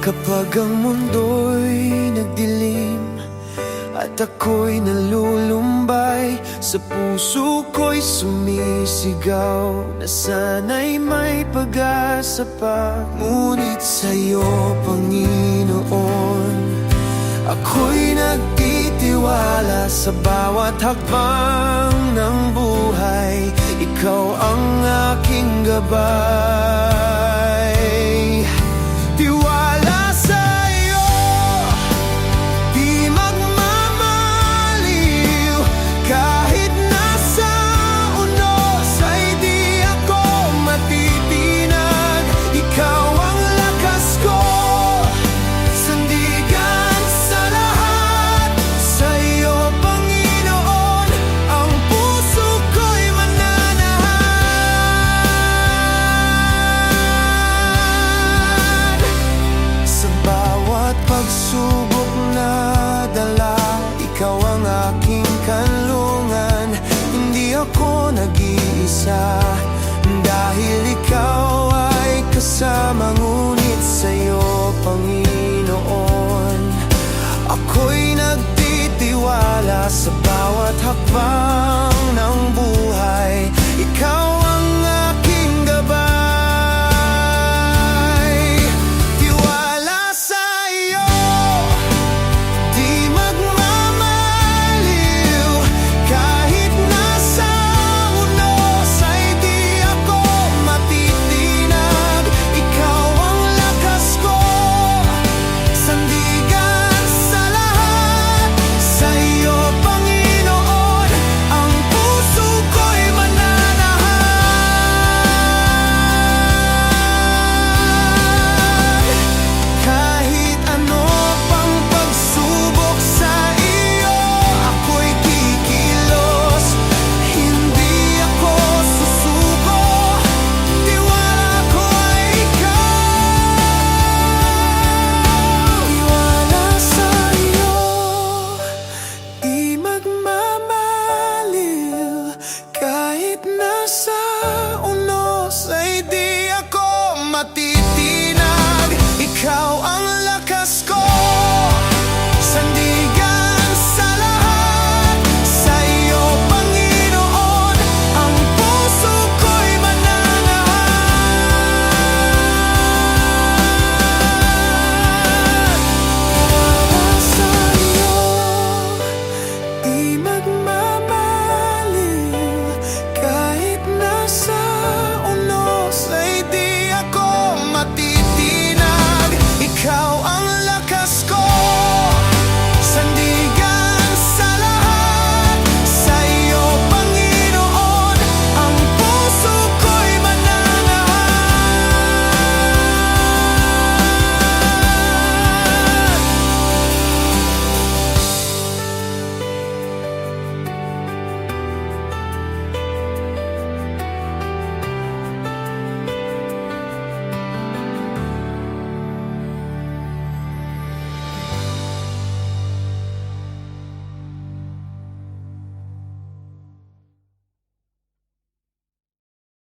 Kapag ang mundo'y nagdilim at ako'y nalulumbay, sa puso ko'y sumisigaw na sana'y may pag-asa pa. Ngunit sa'yo, Panginoon, ako'y nagtitiwala. Sa bawat hakbang ng buhay, ikaw ang aking gabay. Tiwala sa'yo, di magmamaliw. Kahit nasa unos ay di ako matitinag. Ikaw ang lakas ko, sandigan sa lahat. Sa'yo, Panginoon, ang puso ko'y mananahan. Sa bawat pagsubok na dala, ikaw ang aking kanlungan. Hindi ako nag-iisa, dahil ikaw ay kasamang